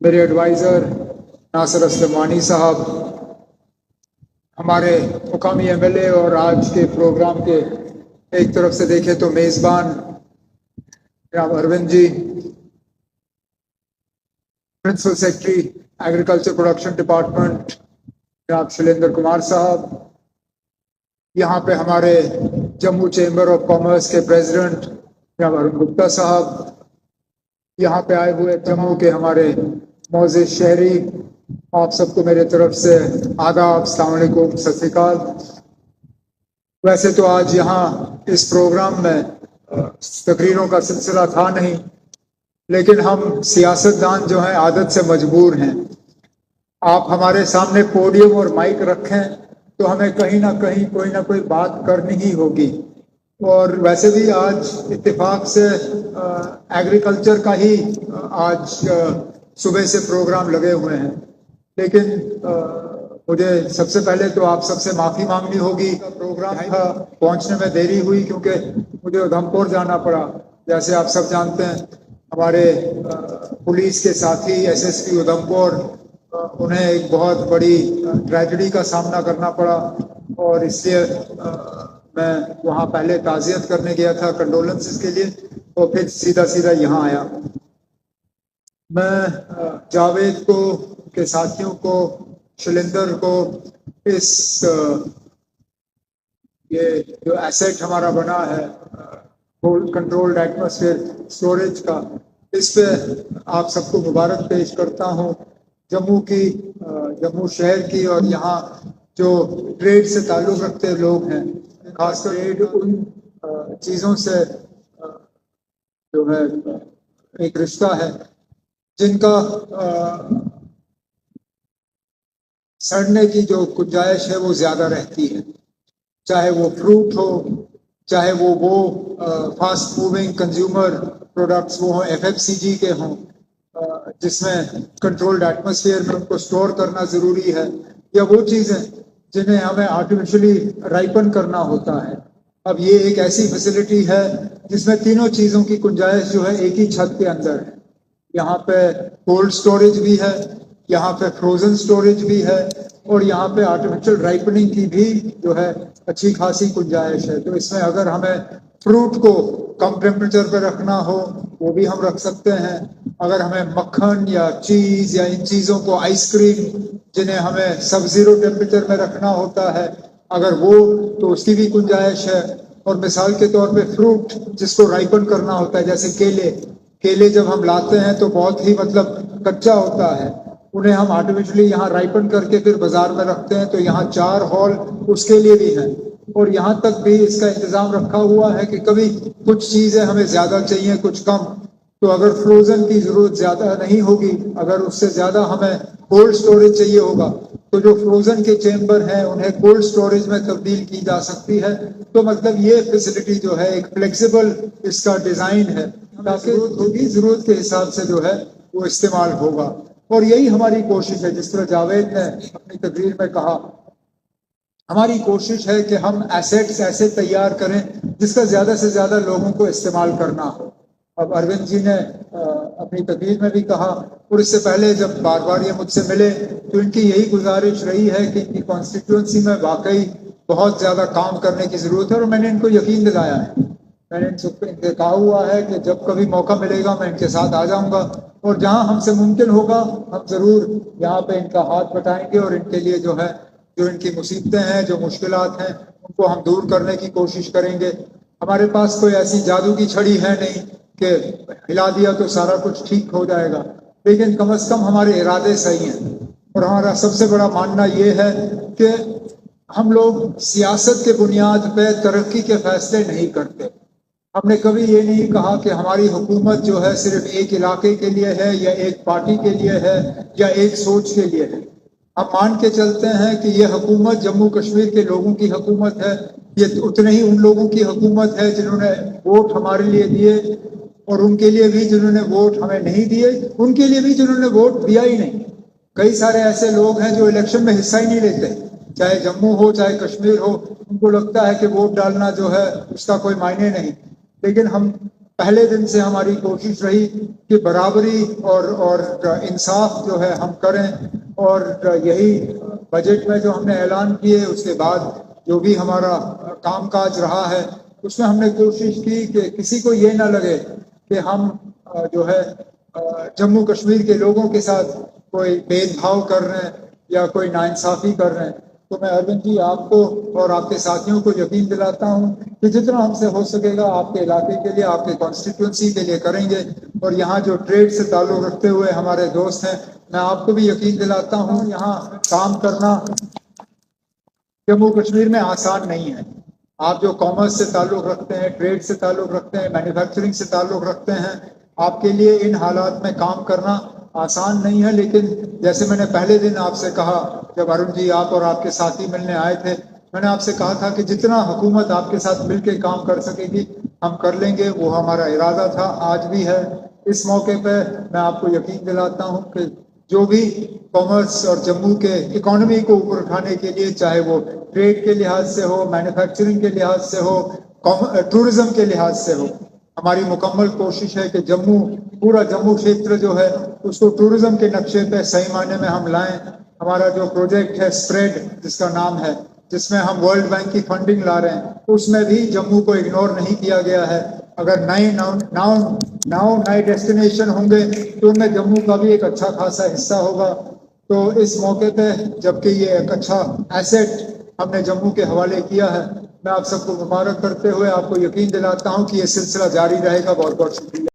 میرے ایڈوائزر ناصر اسلمانی صاحب، ہمارے مقامی ایم ایل اے اور آج کے پروگرام کے ایک طرف سے دیکھیں تو میزبان جناب Arvind ji, principal secretary agriculture production department جناب شلیندر کمار صاحب، یہاں پہ ہمارے جموں چیمبر آف کامرس کے پریزیڈنٹ جناب ارون گپتا صاحب، یہاں پہ آئے ہوئے جموں کے ہمارے معزز شہری، آپ سب کو میرے طرف سے آداب، السلام علیکم، ست شری اکال۔ ویسے تو آج یہاں اس پروگرام میں تقریروں کا سلسلہ تھا نہیں، لیکن ہم سیاستدان جو ہیں عادت سے مجبور ہیں۔ آپ ہمارے سامنے پوڈیم اور مائک رکھیں تو ہمیں کہیں نہ کہیں کوئی نہ کوئی بات کرنی ہی ہوگی، اور ویسے بھی آج اتفاق سے ایگریکلچر کا ہی آج صبح سے پروگرام لگے ہوئے ہیں، لیکن مجھے سب سے پہلے تو آپ سب سے معافی مانگنی ہوگی۔ پروگرام تھا، پہنچنے میں دیری ہوئی کیونکہ مجھے ادھمپور جانا پڑا۔ جیسے آپ سب جانتے ہیں، ہمارے پولیس کے ساتھی ایس ایس پی ادھمپور، انہیں ایک بہت بڑی ٹریجڈی کا سامنا کرنا پڑا، اور اس لیے میں وہاں پہلے تعزیت کرنے گیا تھا، کنڈولنسز کے لیے، اور پھر سیدھا یہاں آیا۔ میں جاوید کو کے ساتھیوں کو، شلیندر کو، اس یہ جو ایسیٹ ہمارا بنا ہے کنٹرولڈ ایٹماسفیئر اسٹوریج کا، اس پہ آپ سب کو مبارک پیش کرتا ہوں۔ جموں شہر کی اور یہاں جو ٹریڈ سے تعلق رکھتے لوگ ہیں، خاص کر ٹریڈ ان چیزوں سے جو ہے ایک رشتہ ہے جن کا سڑنے کی جو گنجائش ہے وہ زیادہ رہتی ہے، چاہے وہ فروٹ ہو، چاہے وہ فاسٹ موونگ کنزیومر پروڈکٹس وہ ہوں، ایف ایف سی جی کے ہوں، جس میں کنٹرولڈ ایٹماسفیئر میں ان کو سٹور کرنا ضروری ہے، یا وہ چیزیں جنہیں ہمیں آرٹیفیشلی رائپن کرنا ہوتا ہے۔ اب یہ ایک ایسی فیسلٹی ہے جس میں تینوں چیزوں کی گنجائش جو ہے ایک ہی چھت کے اندر ہے۔ یہاں پہ کولڈ سٹوریج بھی ہے، یہاں پہ فروزن سٹوریج بھی ہے، اور یہاں پہ آرٹیفیشل رائپننگ کی بھی جو ہے اچھی خاصی گنجائش ہے۔ تو اس میں اگر ہمیں فروٹ کو کم ٹیمپریچر پہ رکھنا ہو وہ بھی ہم رکھ سکتے ہیں، اگر ہمیں مکھن یا چیز یا ان چیزوں کو، آئس کریم جنہیں ہمیں سب زیرو ٹیمپریچر میں رکھنا ہوتا ہے، اگر وہ تو اس کی بھی گنجائش ہے۔ اور مثال کے طور پہ فروٹ جس کو رائپن کرنا ہوتا ہے، جیسے کیلے جب ہم لاتے ہیں تو بہت ہی کچا ہوتا ہے، انہیں ہم آرٹیفیشلی یہاں رائپن کر کے پھر بازار میں رکھتے ہیں، تو یہاں 4 ہال اس کے لیے بھی ہیں، اور یہاں تک بھی اس کا انتظام رکھا ہوا ہے کہ کبھی کچھ چیزیں ہمیں زیادہ چاہیے کچھ کم، تو اگر فروزن کی ضرورت زیادہ نہیں ہوگی، اگر اس سے زیادہ ہمیں کولڈ سٹوریج چاہیے ہوگا تو جو فروزن کے چیمبر ہیں انہیں کولڈ سٹوریج میں تبدیل کی جا سکتی ہے۔ تو مطلب یہ فیسلٹی جو ہے ایک فلیکسیبل اس کا ڈیزائن ہے، تاکہ ضرورت کے حساب سے جو ہے وہ استعمال ہوگا، اور یہی ہماری کوشش ہے۔ جس طرح جاوید نے اپنی تقریر میں کہا، ہماری کوشش ہے کہ ہم ایسیٹس ایسے تیار کریں جس کا زیادہ سے زیادہ لوگوں کو استعمال کرنا ہو۔ اب اروند جی نے اپنی تقریر میں بھی کہا، اور اس سے پہلے جب بار بار یہ مجھ سے ملے تو ان کی یہی گزارش رہی ہے کہ ان کی کانسٹیٹیوئنسی میں واقعی بہت زیادہ کام کرنے کی ضرورت ہے، اور میں نے ان کو یقین دلایا ہے۔ میں نے ان سے کہا ہوا ہے کہ جب کبھی موقع ملے گا میں ان کے ساتھ آ جاؤں گا، اور جہاں ہم سے ممکن ہوگا ہم ضرور یہاں پہ ان کا ہاتھ بٹائیں گے، اور ان کے لیے جو ہے جو ان کی مصیبتیں ہیں، جو مشکلات ہیں، ان کو ہم دور کرنے کی کوشش کریں گے۔ ہمارے پاس کوئی ایسی جادو کی چھڑی ہے نہیں کہ ہلا دیا تو سارا کچھ ٹھیک ہو جائے گا، لیکن کم از کم ہمارے ارادے صحیح ہیں، اور ہمارا سب سے بڑا ماننا یہ ہے کہ ہم لوگ سیاست کے بنیاد پہ ترقی کے فیصلے نہیں کرتے۔ ہم نے کبھی یہ نہیں کہا کہ ہماری حکومت جو ہے صرف ایک علاقے کے لیے ہے، یا ایک پارٹی کے لیے ہے، یا ایک سوچ کے لیے ہے۔ ہم مان کے چلتے ہیں کہ یہ حکومت جموں کشمیر کے لوگوں کی حکومت ہے، یہ اتنے ہی ان لوگوں کی حکومت ہے جنہوں نے ووٹ ہمارے لیے دیے، اور ان کے لیے بھی جنہوں نے ووٹ ہمیں نہیں دیے، ان کے لیے بھی جنہوں نے ووٹ دیا ہی نہیں۔ کئی سارے ایسے لوگ ہیں جو الیکشن میں حصہ ہی نہیں لیتے، چاہے جموں ہو چاہے کشمیر ہو، ان کو لگتا ہے کہ ووٹ ڈالنا جو ہے اس کا کوئی معنی نہیں۔ لیکن ہم پہلے دن سے ہماری کوشش رہی کہ برابری اور انصاف جو ہے ہم کریں، اور یہی بجٹ میں جو ہم نے اعلان کیے اس کے بعد جو بھی ہمارا کام کاج رہا ہے اس میں ہم نے کوشش کی کہ کسی کو یہ نہ لگے کہ ہم جو ہے جموں کشمیر کے لوگوں کے ساتھ کوئی بھید بھاؤ کر رہے ہیں یا کوئی ناانصافی کر رہے ہیں۔ تو میں اروند جی آپ کو اور آپ کے ساتھیوں کو یقین دلاتا ہوں کہ جتنا ہم سے ہو سکے گا آپ کے علاقے کے لیے، آپ کے کانسٹیٹوئنسی کے لیے کریں گے۔ اور یہاں جو ٹریڈ سے تعلق رکھتے ہوئے ہمارے دوست ہیں، میں آپ کو بھی یقین دلاتا ہوں یہاں کام کرنا جموں کشمیر میں آسان نہیں ہے۔ آپ جو کامرس سے تعلق رکھتے ہیں، ٹریڈ سے تعلق رکھتے ہیں، مینوفیکچرنگ سے تعلق رکھتے ہیں، آپ کے لیے ان حالات میں کام کرنا آسان نہیں ہے۔ لیکن جیسے میں نے پہلے دن آپ سے کہا جب اروند جی آپ اور آپ کے ساتھی ملنے آئے تھے، میں نے آپ سے کہا تھا کہ جتنا حکومت آپ کے ساتھ مل کے کام کر سکے گی ہم کر لیں گے، وہ ہمارا ارادہ تھا، آج بھی ہے۔ اس موقع پہ میں آپ کو یقین دلاتا ہوں کہ جو بھی کامرس اور جموں کے اکانومی کو اوپر اٹھانے کے لیے، چاہے وہ ٹریڈ کے لحاظ سے ہو، مینوفیکچرنگ کے لحاظ سے ہو، ٹورزم کے لحاظ سے ہو، ہماری مکمل کوشش ہے کہ جموں، پورا جموں خطہ جو ہے اس کو ٹورزم کے نقشے پہ صحیح معنی میں ہم لائیں۔ ہمارا جو پروجیکٹ ہے اسپریڈ جس کا نام ہے، جس میں ہم ورلڈ بینک کی فنڈنگ لا رہے ہیں، اس میں بھی جموں کو اگنور نہیں کیا گیا ہے۔ اگر نئے ڈیسٹینیشن ہوں گے تو ان میں جموں کا بھی ایک اچھا خاصا حصہ ہوگا۔ تو اس موقع پہ جبکہ یہ ایک اچھا ایسٹ ہم نے جموں کے حوالے کیا ہے، میں آپ سب کو مبارک کرتے ہوئے آپ کو یقین دلاتا ہوں کہ یہ سلسلہ جاری رہے گا۔ بہت بہت شکریہ۔